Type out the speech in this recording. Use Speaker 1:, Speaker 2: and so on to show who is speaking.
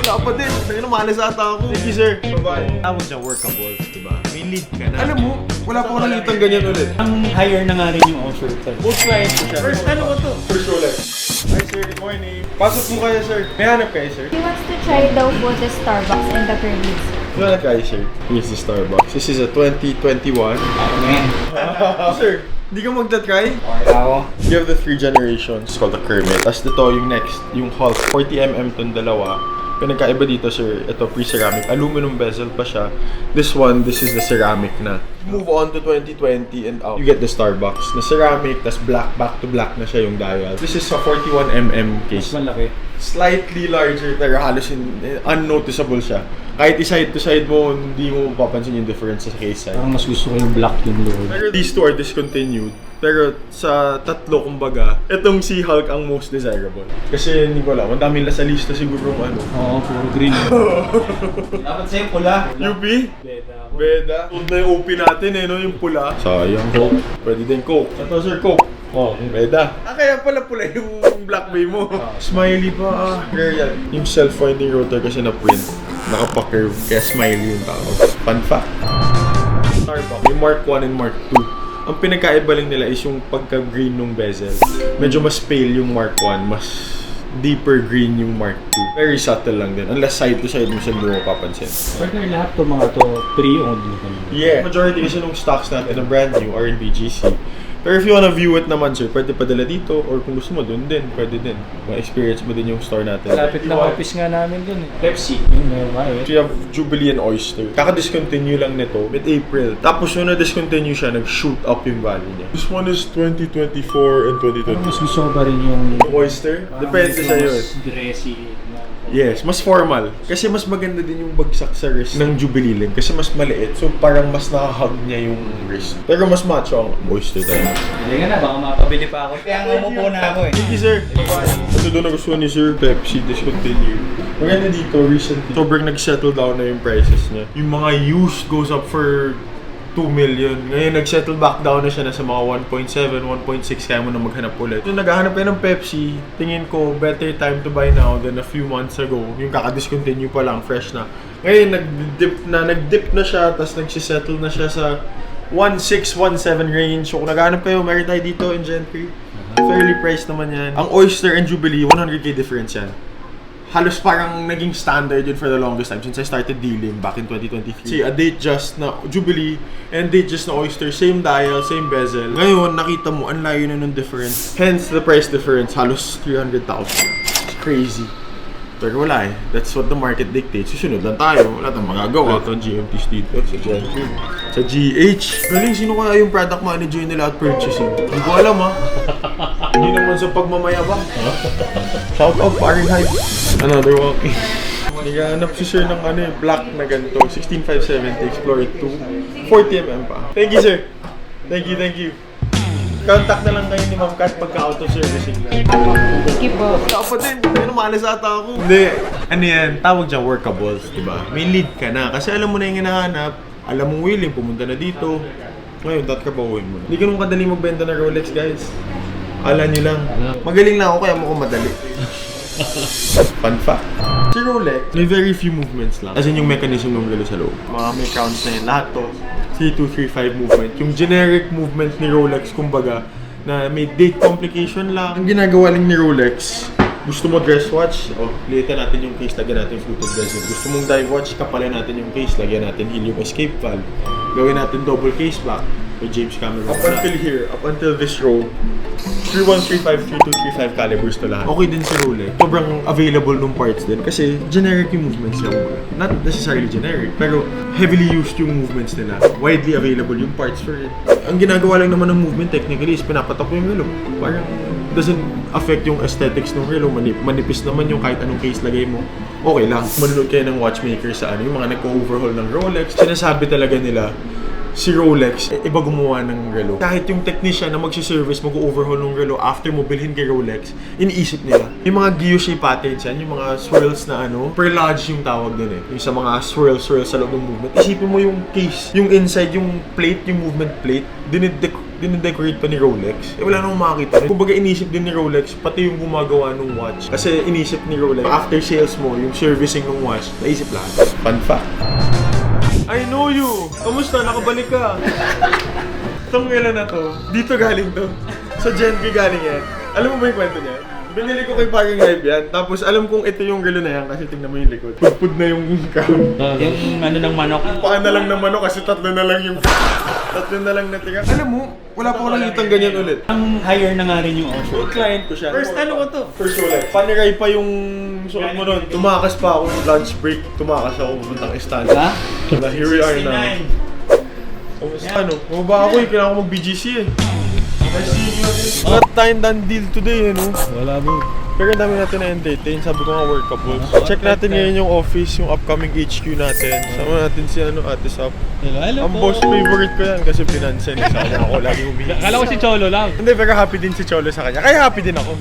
Speaker 1: Dapat din. Tangin na malas ata ako. Thank you, sir. Bye-bye. Tawag niya workables, diba? May lead ka na. Alam mo, wala pa ako nakitang ganyan ulit.
Speaker 2: Ang higher na nga rin yung offer. Most client ko siya.
Speaker 1: First, ano ba to? First Rolex. Hi, sir. Good morning. Pasok mo kayo, sir. May hanap kayo, sir?
Speaker 3: He wants to try daw po the Starbucks and the Curly's.
Speaker 1: May hanap kayo, sir? Here's the Starbucks. This is a 2021. Sir, hindi ka magta-try?
Speaker 2: Okay ako.
Speaker 1: You have the 3 generations. It's called the Kermit. Tapos ito, yung next, yung Hulk. 40mm tong dalawa. Pinagkaiba dito, sir, ito pre-ceramic. Aluminum bezel pa siya. This one, this is the ceramic na. Move on to 2020 and out. You get the Starbucks na ceramic, tas black, back to black na siya yung dial. This is a 41mm case.
Speaker 2: Mas malaki.
Speaker 1: Slightly larger, pero halos unnoticeable siya. Kahit i-side to side mo, hindi mo mapapansin yung difference sa case side.
Speaker 2: Parang mas gusto ko yung black yung loob.
Speaker 1: Pero these two are discontinued. Pero sa tatlo, kumbaga, itong si Hulk ang most desirable. Kasi hindi ko alam, ang daming sa lista siguro ano.
Speaker 2: Oo, puro green. Dapat sa'yo pula.
Speaker 1: UP?
Speaker 2: Beda.
Speaker 1: Beda. Huwag na yung OP natin eh, no? Yung pula. Sayang. Coke. Pwede din Coke. Ito, sir, Coke. Oh, Beda. Kaya pala pula yung Black Bay mo. Smiley pa. Rare yan. Yung self-winding rotor kasi na-print. Nakapa-curve. Kaya smiley yung tawag. Fun fact. Starbucks. Yung Mark 1 and Mark 2. Ang pinagkaiba lang nila is yung pagka-green ng bezel. Medyo mas pale yung Mark 1, mas deeper green yung Mark 2. Very subtle lang din. Unless side to side mo siya hindi mo mapapansin.
Speaker 2: Partner, lahat to mga to pre-owned mo kami.
Speaker 1: Yeah. Majority kasi nung stocks natin na brand new or in BGC. Pero if you wanna view it naman, sir, pwede padala dito or kung gusto mo, dun din. Pwede din. Ma-experience mo din yung store natin.
Speaker 2: Lapit na office nga namin dun eh. Pepsi. Yung meron kayo.
Speaker 1: So you have Jubilee and Oyster. Kaka-discontinue lang nito mid-April. Tapos nung na-discontinue siya, nag-shoot up yung value niya. This one is 2024 and 2025.
Speaker 2: Mas gusto ko ba rin yung
Speaker 1: Oyster? Depende sa'yo eh.
Speaker 2: mas dressy.
Speaker 1: Yes, mas formal. Kasi mas maganda din yung bagsak sa wrist ng Jubilee Link. Kasi mas maliit. So parang mas nakahug niya yung wrist. Pero mas macho ang Oyster tayo.
Speaker 2: Hindi nga na, baka mapabili pa ako. Kaya nga umupo na ako eh.
Speaker 1: Thank you, sir. Ito doon nagustuhan ni Sir Pepsi, discontinue. Maganda dito, recently, sobrang nag-settle down na yung prices niya. Yung mga used goes up for 2 million. Ngayon, nag-settle back down na siya na sa mga 1.7, 1.6, kaya mo na maghanap ulit. So, naghahanap kayo ng Pepsi, tingin ko, better time to buy now than a few months ago. Yung kaka-discontinue pa lang, fresh na. Ngayon, nag-dip na siya, tapos nag-settle na siya sa 1.6, 1.7 range. So, kung naghahanap kayo, meron tayo dito in Gentry. Fairly priced naman yan. Ang Oyster and Jubilee, 100k difference yan. Halos parang naging standard yun for the longest time since I started dealing back in 2023. See, a date just na Jubilee and date just na Oyster, same dial, same bezel. Ngayon, nakita mo, ang layo na ng difference. Hence, the price difference, halos 300,000. It's crazy. Pero wala eh. That's what the market dictates. Susunod lang tayo. Wala tayong magagawa. Ito ang GMTs dito sa Gentry. Sa GH. Galing, sino kaya yung product manager nila at purchasing? Hindi ko alam ha. Hindi naman sa pagmamayabang. Shout out Fahrenheit. Another walkie. Naghahanap si sir ng ano eh, black na ganito. 16570 Explorer 2. 40mm pa. Thank you, sir. Thank you, thank you. Contact na lang kayo ni Ma'am Kat pagka-auto servicing na.
Speaker 3: Thank you po.
Speaker 1: Dapat din. Pero malas ata ako. Hindi. Ano yan? Tawag dyan workables, diba? May lead ka na. Kasi alam mo na yung hinahanap. Alam mong willing, pumunta na dito. Ngayon, tatrabahuin mo na. Hindi ganun kadali magbenta ng Rolex, guys. Alam nyo lang. Magaling lang ako kaya mo ko madali. Fun fact. Si Rolex, may very few movements lang. As in yung mechanism ng lalo sa loob. Mga may counts na yun. Lahat to. 3, 2, 3, 5 movement. Yung generic movement ni Rolex, kumbaga, na may date complication lang. Ang ginagawa lang ni Rolex, gusto mo dress watch? O, liitan natin yung case, lagyan natin fluted bezel. Gusto mong dive watch, kapalan natin yung case, lagyan natin helium escape valve. Gawin natin double case back with James Cameron. Up until here, up until this row, 3135, 3235 calibers to lahat. Okay din si Rolex. Sobrang available nung parts din kasi generic yung movements nila. Not necessarily generic, pero heavily used yung movements nila. Widely available yung parts for it. Ang ginagawa lang naman ng movement technically is pinapatak mo yung relo. Parang doesn't affect yung aesthetics ng relo. Manipis naman yung kahit anong case lagay mo. Okay lang. Manunod kayo ng watchmaker sa ano, yung mga nagko-overhaul ng Rolex. Sinasabi talaga nila, si Rolex, iba gumawa ng relo. Kahit yung technician na magsiservice, mag-overhaul ng relo after mo bilhin kay Rolex, iniisip nila. Yung mga guillotine patterns yan, yung mga swirls na ano, perlage yung tawag dun eh. Yung sa mga swirl sa loob ng movement. Isipin mo yung case, yung inside, yung plate, yung movement plate, dinidecorate pa ni Rolex. Eh wala namang makakita. Kumbaga inisip din ni Rolex, pati yung gumagawa ng watch. Kasi inisip ni Rolex, after sales mo, yung servicing ng watch, naisip lahat. Fun fact. I know you! Kamusta? Nakabalik ka? Itong ilan na to, dito galing to. Sa Gen K galing yan. Alam mo ba yung kwento niya? Binili ko kay Parking Live yan. Tapos alam kong ito yung relo na yan kasi tingnan mo yung likod. Pudpud na yung cam.
Speaker 2: Yung ano ng manok.
Speaker 1: Paan na lang ng manok kasi tatlo na lang yung... tatlo na lang natira. Alam mo, wala pa ko nakitang ganyan ulit.
Speaker 2: Ang higher na nga rin yung offer.
Speaker 1: Yung client ko siya.
Speaker 2: First ano ko to?
Speaker 1: First Rolex. Paniray pa yung suot mo nun. Tumakas pa ako lunch break. Tumakas ako puntang stand.
Speaker 2: Ha?
Speaker 1: Wala, here we are na. Ano? Bumaba ako eh. Kailangan ko mag-BGC eh. Wala tayong done deal today eh, no?
Speaker 2: Wala bro.
Speaker 1: Pero ang dami natin na-entertain. Sabi ko nga workable. Check natin ngayon yung office, yung upcoming HQ natin. Sama natin si Ate Sap.
Speaker 2: Hello
Speaker 1: Ang boss favorite ko yan kasi pinansin. Kasama ako lagi humihingi.
Speaker 2: Kala ko si Cholo lang.
Speaker 1: Hindi, pero happy din si Cholo sa kanya. Kaya happy din ako.